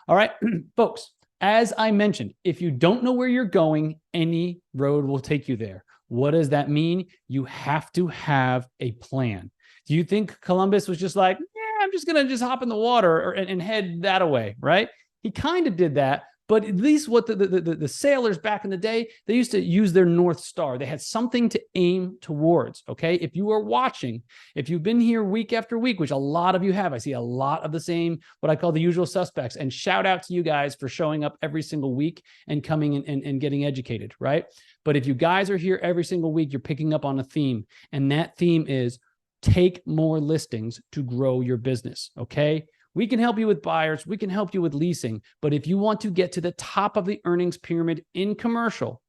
All right, folks, as I mentioned, if you don't know where you're going, any road will take you there. What does that mean? You have to have a plan. Do you think Columbus was just like, yeah, I'm just going to just hop in the water and head that away, right? He kind of did that, but at least what the sailors back in the day, they used to use their North Star. They had something to aim towards, okay? If you are watching, if you've been here week after week, which a lot of you have, I see a lot of the same, what I call the usual suspects, and shout out to you guys for showing up every single week and coming and getting educated, right? But if you guys are here every single week, you're picking up on a theme, and that theme is take more listings to grow your business, okay? We can help you with buyers. We can help you with leasing. But if you want to get to the top of the earnings pyramid in commercial,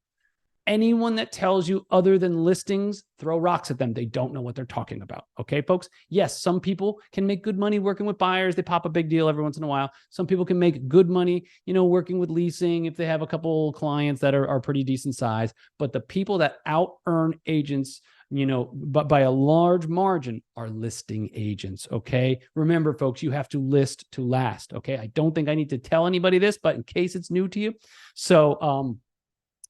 anyone that tells you other than listings, throw rocks at them. They don't know what they're talking about. Okay, folks? Yes, some people can make good money working with buyers. They pop a big deal every once in a while. Some people can make good money, working with leasing if they have a couple clients that are pretty decent size. But the people that out-earn agents, but by a large margin, are listing agents, okay? Remember, folks, you have to list to last, okay? I don't think I need to tell anybody this, but in case it's new to you. So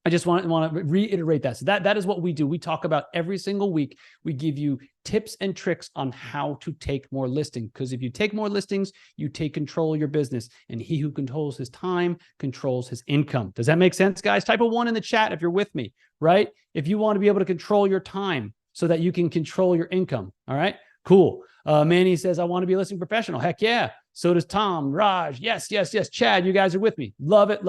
I just want to reiterate that. So that is what we do. We talk about every single week. We give you tips and tricks on how to take more listings, because if you take more listings, you take control of your business, and he who controls his time controls his income. Does that make sense, guys? Type a 1 in the chat if you're with me, right? If you want to be able to control your time so that you can control your income. All right, cool. Manny says, I want to be a listing professional. Heck yeah. So does Tom, Raj. Yes. Chad, you guys are with me. Love it.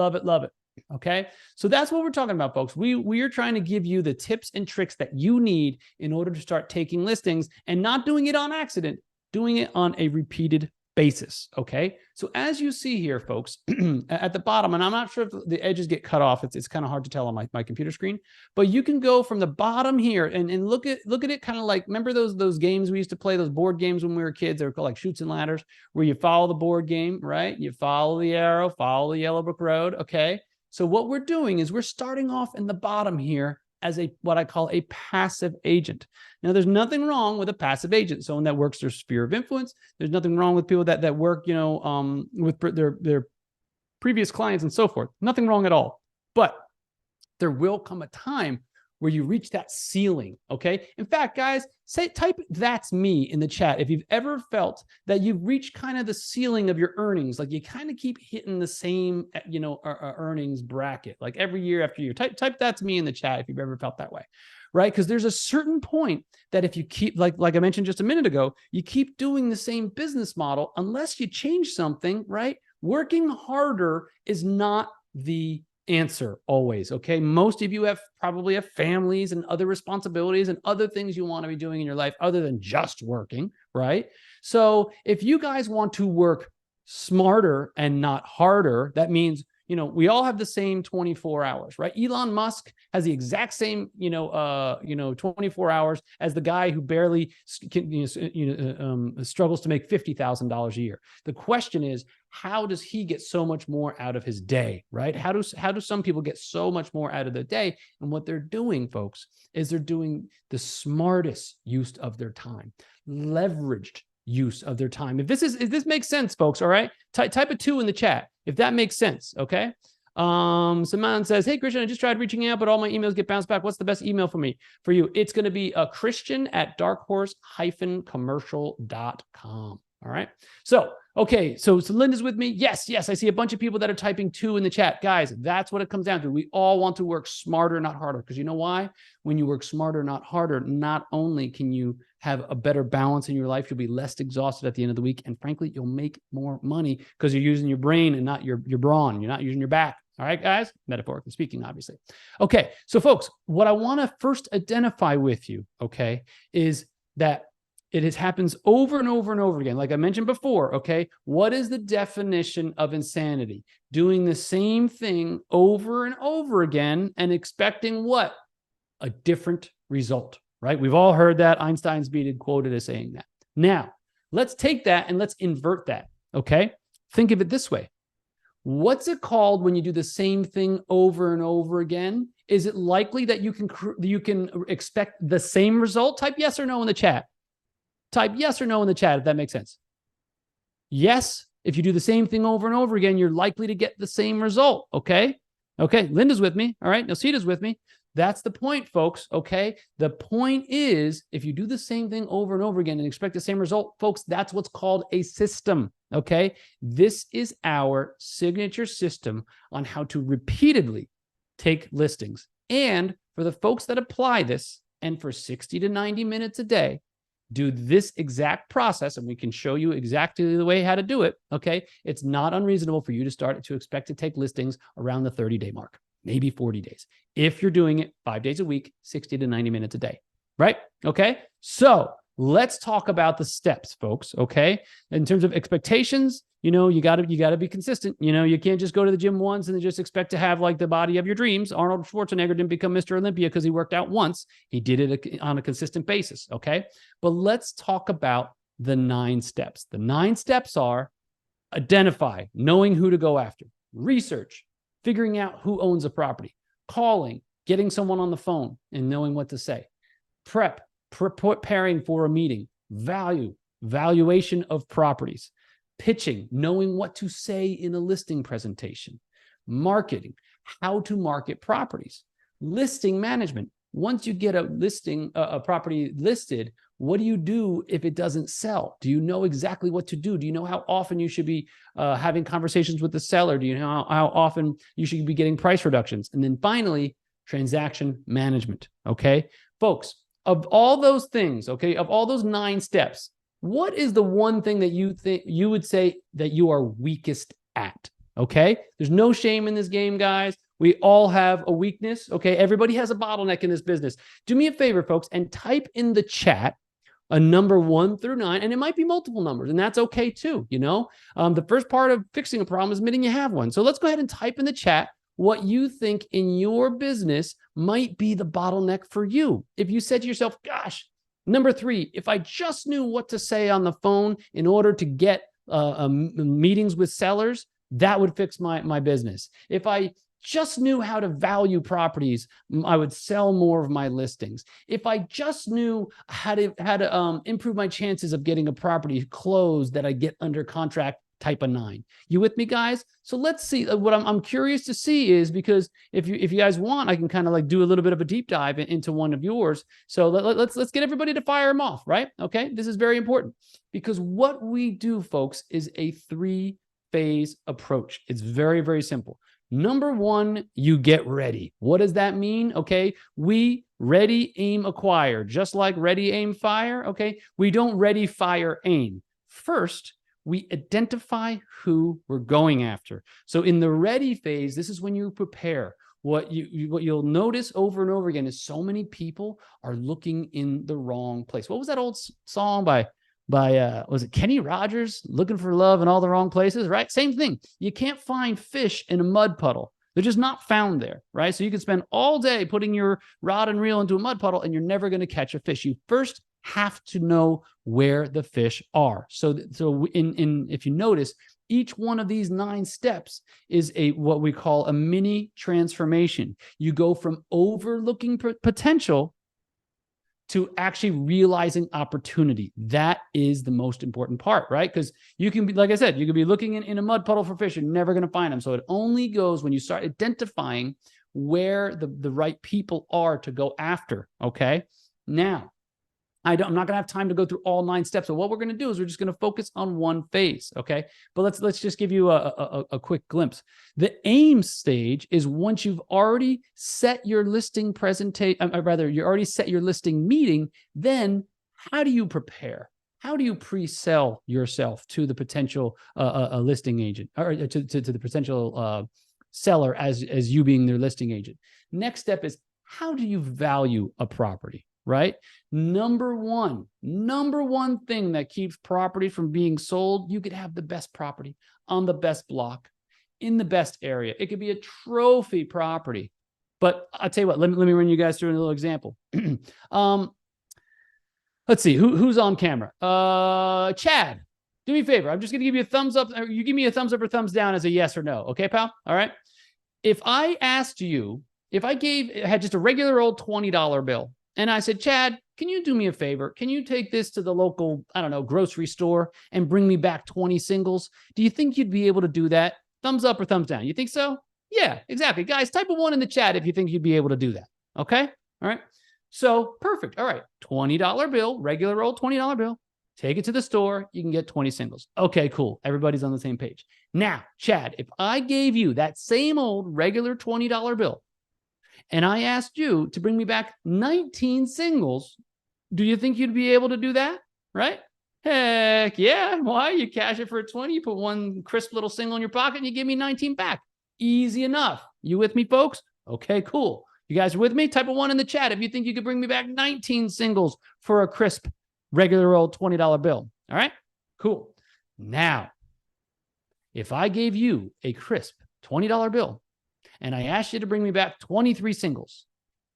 Okay, so that's what we're talking about, folks. We are trying to give you the tips and tricks that you need in order to start taking listings, and not doing it on accident, doing it on a repeated basis. Okay, so as you see here, folks, at the bottom, and I'm not sure if the edges get cut off. It's kind of hard to tell on my computer screen, but you can go from the bottom here and look at it kind of like, remember those games we used to play, those board games when we were kids? They were called like Chutes and Ladders, where you follow the board game, right? You follow the arrow, follow the yellow brick road. Okay. So what we're doing is we're starting off in the bottom here as what I call a passive agent. Now, there's nothing wrong with a passive agent, someone that works their sphere of influence. There's nothing wrong with people that work, with their previous clients and so forth. Nothing wrong at all. But there will come a time where you reach that ceiling, okay? In fact, guys, type "that's me" in the chat if you've ever felt that you've reached kind of the ceiling of your earnings, like you kind of keep hitting the same, earnings bracket, like every year after year. Type "that's me" in the chat if you've ever felt that way, right? Because there's a certain point that if you keep, like I mentioned just a minute ago, you keep doing the same business model, unless you change something, right? Working harder is not the answer always, okay? Most of you probably have families and other responsibilities and other things you want to be doing in your life other than just working, right? So if you guys want to work smarter and not harder, that means, we all have the same 24 hours, right? Elon Musk has the exact same, 24 hours as the guy who barely struggles to make $50,000 a year. The question is, how does he get so much more out of his day, right? How do some people get so much more out of their day? And what they're doing, folks, is they're doing the smartest use of their time, leveraged use of their time. If this makes sense, folks, all right? Type a 2 in the chat if that makes sense, okay? Saman says, hey, Christian, I just tried reaching out, but all my emails get bounced back. What's the best email for you? It's going to be Christian@darkhorse-commercial.com. All right. So, okay. So Linda's with me. Yes. I see a bunch of people that are typing 2 in the chat. Guys, that's what it comes down to. We all want to work smarter, not harder. Because you know why? When you work smarter, not harder, not only can you have a better balance in your life, you'll be less exhausted at the end of the week. And frankly, you'll make more money because you're using your brain and not your brawn. You're not using your back. All right, guys, metaphorically speaking, obviously. Okay. So folks, what I want to first identify with you, okay, is that it happens over and over and over again. Like I mentioned before, okay, what is the definition of insanity? Doing the same thing over and over again and expecting what? A different result, right? We've all heard that. Einstein's been quoted as saying that. Now, let's take that and let's invert that, okay? Think of it this way. What's it called when you do the same thing over and over again? Is it likely that you can expect the same result? Type yes or no in the chat. Type yes or no in the chat if that makes sense. Yes If you do the same thing over and over again, you're likely to get the same result. Okay. Okay. Linda's with me. All right. Nocita's with me. That's the point, folks. Okay. The point is, if you do the same thing over and over again and expect the same result, folks, that's what's called a system. Okay. This is our signature system on how to repeatedly take listings. And for the folks that apply this, and for 60 to 90 minutes a day, do this exact process, and we can show you exactly the way how to do it. Okay. It's not unreasonable for you to start to expect to take listings around the 30-day mark, maybe 40 days. If you're doing it 5 days a week, 60 to 90 minutes a day, right? Okay. So let's talk about the steps, folks. Okay. In terms of expectations, you gotta be consistent. You can't just go to the gym once and then just expect to have like the body of your dreams. Arnold Schwarzenegger didn't become Mr. Olympia because he worked out once. He did it on a consistent basis. Okay. But let's talk about the 9 steps. The 9 steps are: identify, knowing who to go after; research, figuring out who owns a property; calling, getting someone on the phone and knowing what to say; prep, preparing for a meeting; valuation of properties; pitching, knowing what to say in a listing presentation; marketing, how to market properties; listing management. Once you get a property listed, what do you do if it doesn't sell? Do you know exactly what to do? Do you know how often you should be having conversations with the seller? Do you know how often you should be getting price reductions? And then finally, transaction management. Okay, folks, of all those things, okay, of all those 9 steps, what is the one thing that you think you would say that you are weakest at? Okay. There's no shame in this game, guys. We all have a weakness. Okay. Everybody has a bottleneck in this business. Do me a favor, folks, and type in the chat a number 1 through 9, and it might be multiple numbers, and that's okay too. The first part of fixing a problem is admitting you have one. So let's go ahead and type in the chat what you think in your business might be the bottleneck for you. If you said to yourself, gosh, number 3, if I just knew what to say on the phone in order to get meetings with sellers, that would fix my business. If I just knew how to value properties, I would sell more of my listings. If I just knew how to improve my chances of getting a property closed that I get under contract, type of 9. You with me, guys? So let's see. What I'm curious to see is, because if you guys want, I can kind of like do a little bit of a deep dive into one of yours. So let's get everybody to fire them off, right? Okay, this is very important, because what we do, folks, is a 3-phase approach. It's very, very simple. Number 1, you get ready. What does that mean? Okay, we ready, aim, acquire, just like ready, aim, fire. Okay, we don't ready, fire, aim. First, we identify who we're going after. So in the ready phase, this is when you prepare. What you'll notice over and over again is so many people are looking in the wrong place. What was that old song by was it Kenny Rogers, Looking for Love in All the Wrong Places, right? Same thing. You can't find fish in a mud puddle. They're just not found there, right? So you can spend all day putting your rod and reel into a mud puddle and you're never going to catch a fish. You first have to know where the fish are. So if you notice, each one of these 9 steps is what we call a mini transformation. You go from overlooking potential to actually realizing opportunity. That is the most important part, right? Because you can be, like I said, you could be looking in a mud puddle for fish. You're never going to find them. So it only goes when you start identifying where the right people are to go after. Okay. Now, I'm not going to have time to go through all 9 steps. So what we're going to do is we're just going to focus on one phase. Okay. But let's just give you a quick glimpse. The aim stage is once you've already set your listing presentation, you already set your listing meeting, then how do you prepare? How do you pre-sell yourself to the potential listing agent, or to the potential seller as you being their listing agent? Next step is, how do you value a property? Right? Number one thing that keeps property from being sold, you could have the best property on the best block in the best area. It could be a trophy property. But I'll tell you what, let me run you guys through a little example. Let's see, who's on camera? Chad, do me a favor. I'm just going to give you a thumbs up. Or you give me a thumbs up or thumbs down as a yes or no. Okay, pal? All right. If I asked you, if I had just a regular old $20 bill, and I said, Chad, can you do me a favor? Can you take this to the local, I don't know, grocery store and bring me back 20 singles? Do you think you'd be able to do that? Thumbs up or thumbs down? You think so? Yeah, exactly. Guys, type a 1 in the chat if you think you'd be able to do that. Okay? All right. So perfect. All right. $20 bill, regular old $20 bill. Take it to the store. You can get 20 singles. Okay, cool. Everybody's on the same page. Now, Chad, if I gave you that same old regular $20 bill and I asked you to bring me back 19 singles, do you think you'd be able to do that? Right? Heck yeah. Why? You cash it for 20, you put one crisp little single in your pocket, and you give me 19 back. Easy enough. You with me, folks? Okay, cool. You guys are with me? Type a 1 in the chat if you think you could bring me back 19 singles for a crisp, regular old $20 bill. All right? Cool. Now, if I gave you a crisp $20 bill and I asked you to bring me back 23 singles,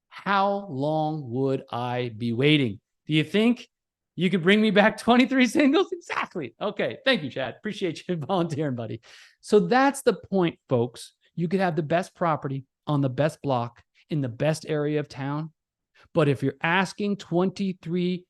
how long would I be waiting? Do you think you could bring me back 23 singles? Exactly. Okay. Thank you, Chad. Appreciate you volunteering, buddy. So that's the point, folks. You could have the best property on the best block in the best area of town. But if you're asking $23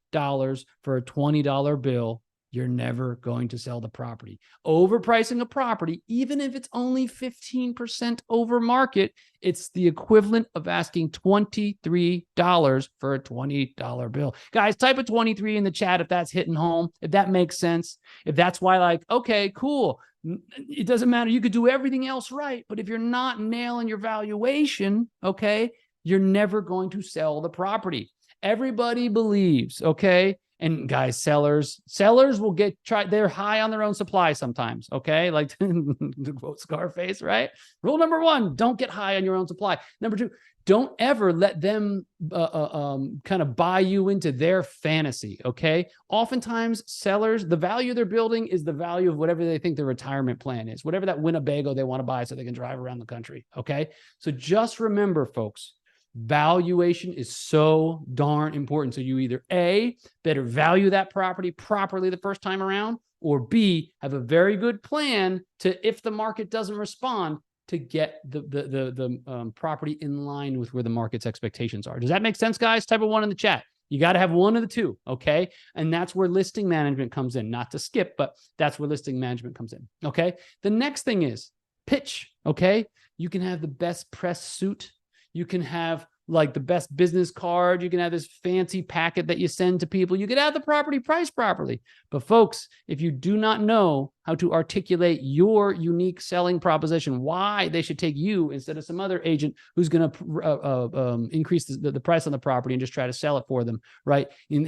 for a $20 bill, you're never going to sell the property. Overpricing a property, even if it's only 15% over market, it's the equivalent of asking $23 for a $20 bill. Guys, type a 23 in the chat if that's hitting home, if that makes sense. If that's why, like, okay, cool. It doesn't matter. You could do everything else right, but if you're not nailing your valuation, okay, you're never going to sell the property. Everybody believes, okay? And guys, sellers will they're high on their own supply sometimes, okay? Like to quote Scarface, right? Rule number 1, don't get high on your own supply. Number 2, don't ever let them kind of buy you into their fantasy, okay? Oftentimes, sellers, the value they're building is the value of whatever they think their retirement plan is, whatever that Winnebago they want to buy so they can drive around the country, okay? So just remember, folks, valuation is so darn important. So you either A, better value that property properly the first time around, or B, have a very good plan to, if the market doesn't respond, to get the property in line with where the market's expectations are. Does that make sense, guys? Type a 1 in the chat. You got to have one of the two, okay? And that's where listing management comes in. Not to skip, but that's where listing management comes in, okay? The next thing is pitch, okay? You can have the best press suit. You can have like the best business card. You can have this fancy packet that you send to people. You can have the property priced properly. But folks, if you do not know how to articulate your unique selling proposition, why they should take you instead of some other agent who's going to increase the price on the property and just try to sell it for them, right? And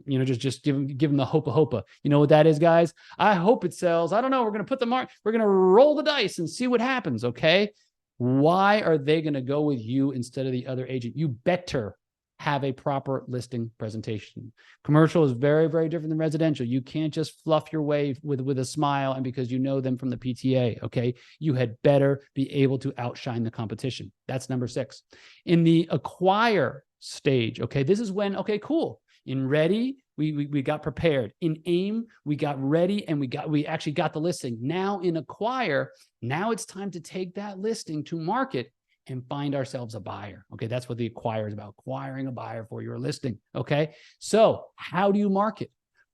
you know, just give them the hopa. You know what that is, guys? I hope it sells. I don't know. We're going to we're going to roll the dice and see what happens, okay? Why are they going to go with you instead of the other agent? You better have a proper listing presentation. Commercial is very, very different than residential. You can't just fluff your way with a smile and because you know them from the PTA, okay? You had better be able to outshine the competition. That's number 6. In the acquire stage, okay, this is when, okay, cool. In ready, we got prepared. In aim, we got ready and we actually got the listing. Now in acquire, now it's time to take that listing to market and find ourselves a buyer. Okay, that's what the acquire is about, acquiring a buyer for your listing. Okay, so how do you market?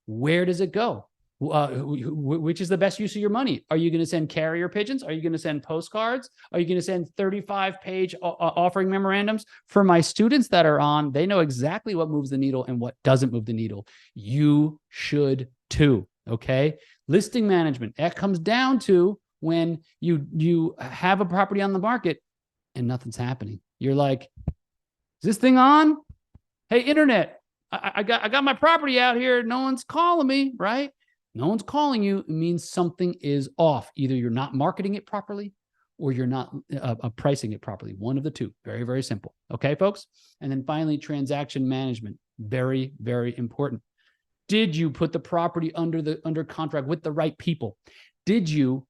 Where does it go? Which is the best use of your money? Are you going to send carrier pigeons? Are you going to send postcards? Are you going to send 35-page offering memorandums? For my students that are on, they know exactly what moves the needle and what doesn't move the needle. You should too, okay? Listing management, that comes down to when you have a property on the market and nothing's happening. You're like, is this thing on? Hey, internet, I got my property out here. No one's calling me, right? No one's calling you. It means something is off. Either you're not marketing it properly or you're not pricing it properly. One of the two. Very, very simple. Okay, folks? And then finally, transaction management. Very, very important. Did you put the property under contract with the right people? Did you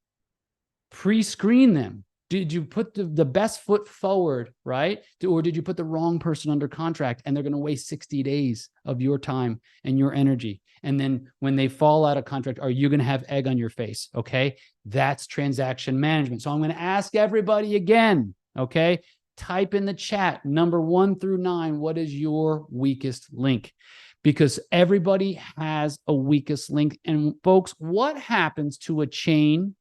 pre-screen them? Did you put the best foot forward, right? Or did you put the wrong person under contract and they're going to waste 60 days of your time and your energy? And then when they fall out of contract, are you going to have egg on your face? Okay. That's transaction management. So I'm going to ask everybody again. Okay. type in the chat, number 1 through 9, what is your weakest link? Because everybody has a weakest link. And folks, what happens to a chain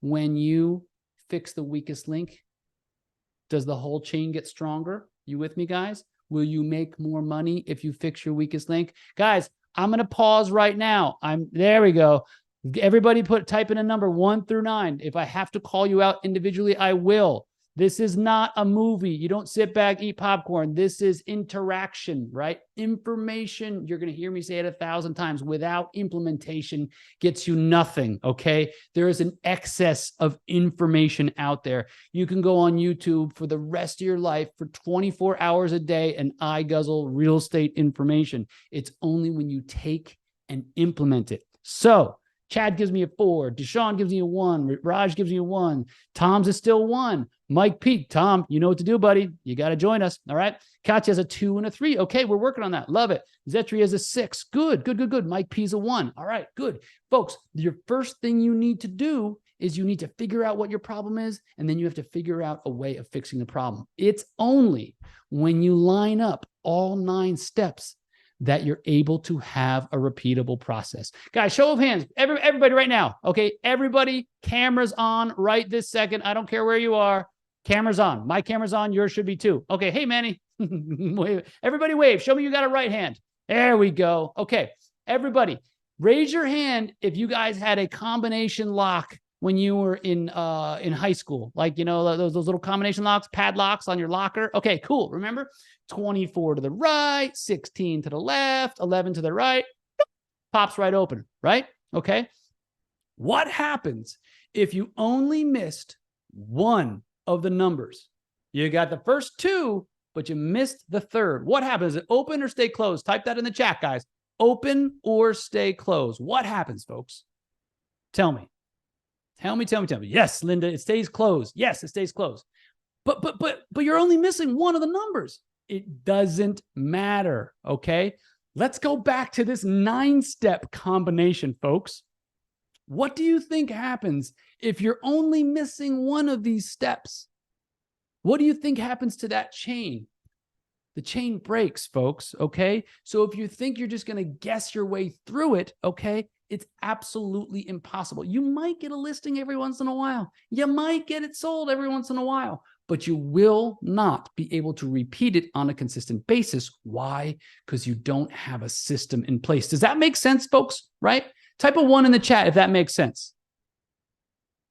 when you fix the weakest link? Does the whole chain get stronger? You with me, guys? Will you make more money if you fix your weakest link? Guys, I'm going to pause right now. There we go. Everybody type in a number 1 through 9. If I have to call you out individually, I will. This is not a movie. You don't sit back, eat popcorn. This is interaction, right? Information, you're going to hear me say it 1,000 times, without implementation gets you nothing, okay? There is an excess of information out there. You can go on YouTube for the rest of your life for 24 hours a day and eye guzzle real estate information. It's only when you take and implement it. So, Chad gives me a 4. Deshaun gives me a 1. Raj gives me a 1. Tom's is still 1. Mike Peak. Tom, you know what to do, buddy. You got to join us. All right. Katya has a 2 and a 3. Okay, we're working on that. Love it. Zetri has a 6. Good. Mike P's a 1. All right, good. Folks, your first thing you need to do is you need to figure out what your problem is, and then you have to figure out a way of fixing the problem. It's only when you line up all 9 steps that you're able to have a repeatable process. Guys, show of hands, everybody right now. Okay, everybody, cameras on right this second. I don't care where you are. Cameras on. My camera's on. Yours should be too. Okay, hey, Manny. Everybody wave. Show me you got a right hand. There we go. Okay, everybody, raise your hand if you guys had a combination lock when you were in high school. Like, you know, those little combination locks, padlocks on your locker. Okay, cool. Remember? 24 to the right, 16 to the left, 11 to the right, pops right open, right? Okay. What happens if you only missed one of the numbers? You got the first 2, but you missed the third. What happens? Is it open or stay closed? Type that in the chat, guys. Open or stay closed. What happens, folks? Tell me. Tell me. Yes, Linda, it stays closed. Yes, it stays closed. But you're only missing one of the numbers. It doesn't matter, okay? Let's go back to this 9-step combination, folks. What do you think happens if you're only missing one of these steps? What do you think happens to that chain? The chain breaks, folks, okay? So if you think you're just going to guess your way through it, okay, it's absolutely impossible. You might get a listing every once in a while. You might get it sold every once in a while, but you will not be able to repeat it on a consistent basis. Why? Because you don't have a system in place. Does that make sense, folks? Right? Type a 1 in the chat if that makes sense.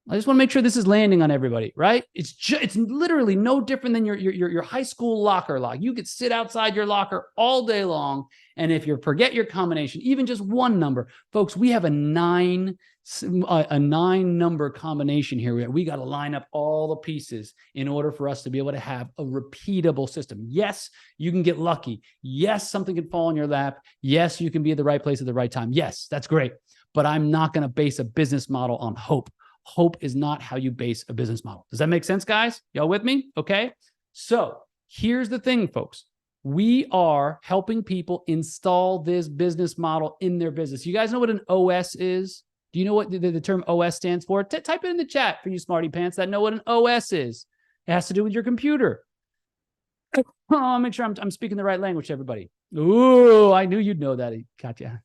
I just want to make sure this is landing on everybody, right? It's literally no different than your high school locker lock. You could sit outside your locker all day long, and if you forget your combination, even just one number, folks, we have a 9-number combination here. We got to line up all the pieces in order for us to be able to have a repeatable system. Yes, you can get lucky. Yes, something can fall in your lap. Yes, you can be at the right place at the right time. Yes, that's great. But I'm not going to base a business model on hope. Hope is not how you base a business model. Does that make sense, guys? Y'all with me? Okay. So here's the thing, folks. We are helping people install this business model in their business. You guys know what an OS is? Do you know what the term OS stands for? Type it in the chat for you smarty pants that know what an OS is. It has to do with your computer. I'll make sure I'm speaking the right language to everybody. Ooh, I knew you'd know that, Katya.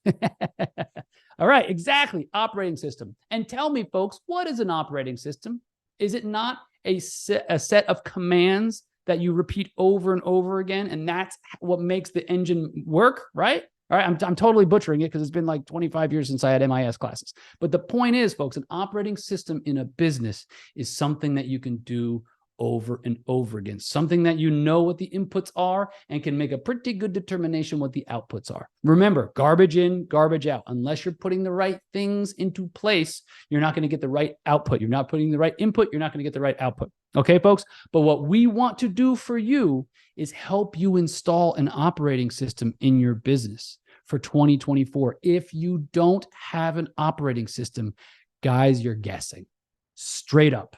All right, exactly. Operating system. And tell me, folks, what is an operating system? Is it not a set of commands that you repeat over and over again, and that's what makes the engine work, right? All right, I'm totally butchering it because it's been like 25 years since I had MIS classes. But the point is, folks, an operating system in a business is something that you can do over and over again, something that you know what the inputs are and can make a pretty good determination what the outputs are. Remember, garbage in, garbage out. Unless you're putting the right things into place, you're not going to get the right output. You're not putting the right input, you're not going to get the right output. Okay, folks? But what we want to do for you is help you install an operating system in your business for 2024. If you don't have an operating system, guys, you're guessing. Straight up.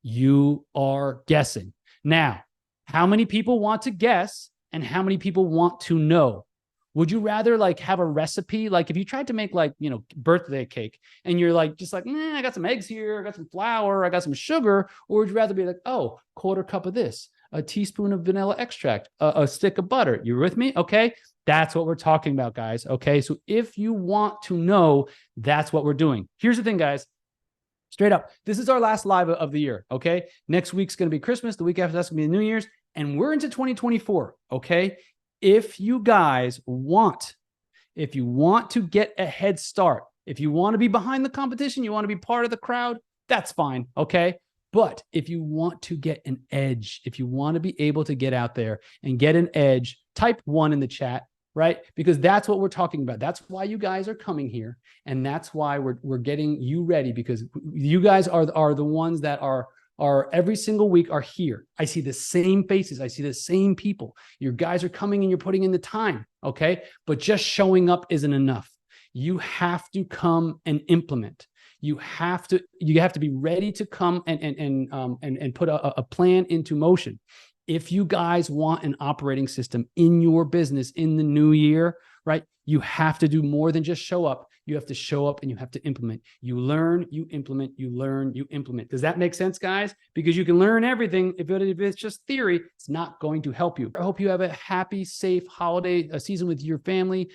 You are guessing. Now, how many people want to guess and how many people want to know? Would you rather like have a recipe? Like if you tried to make like, you know, birthday cake and you're like, just like, I got some eggs here, I got some flour, I got some sugar. Or would you rather be like, oh, quarter cup of this, a teaspoon of vanilla extract, a stick of butter. You with me? Okay. That's what we're talking about, guys. Okay. So if you want to know, that's what we're doing. Here's the thing, guys. Straight up, this is our last live of the year. Okay. Next week's going to be Christmas. The week after that's going to be New Year's. And we're into 2024. Okay. If you guys want, if you want to get a head start, if you want to be behind the competition, you want to be part of the crowd, that's fine. Okay. But if you want to get an edge, if you want to be able to get out there and get an edge, type 1 in the chat, right? Because that's what we're talking about. That's why you guys are coming here. And that's why we're getting you ready, because you guys are the ones that are every single week are here. I see the same faces. I see the same people. Your guys are coming and you're putting in the time. Okay. But just showing up isn't enough. You have to come and implement. You have to be ready to come and put a plan into motion. If you guys want an operating system in your business in the new year, right? You have to do more than just show up. You have to show up and you have to implement. You learn, you implement, you learn, you implement. Does that make sense, guys? Because you can learn everything. If it's just theory, it's not going to help you. I hope you have a happy, safe holiday season with your family.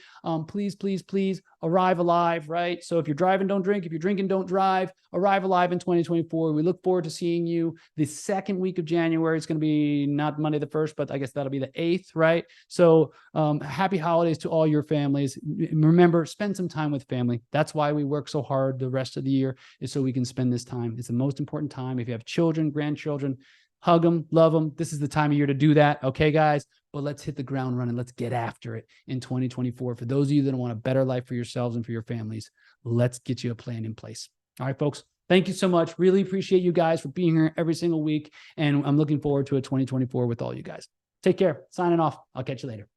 Please, please, please arrive alive, right? So if you're driving, don't drink. If you're drinking, don't drive. Arrive alive in 2024. We look forward to seeing you the second week of January. It's going to be not Monday the 1st, but I guess that'll be the 8th, right? So happy holidays to all your families. Remember, spend some time with family. That's why we work so hard the rest of the year, is so we can spend this time. It's the most important time. If you have children, grandchildren, hug them, love them. This is the time of year to do that. Okay, guys? But let's hit the ground running. Let's get after it in 2024. For those of you that want a better life for yourselves and for your families, let's get you a plan in place. All right, folks. Thank you so much. Really appreciate you guys for being here every single week. And I'm looking forward to a 2024 with all you guys. Take care. Signing off. I'll catch you later.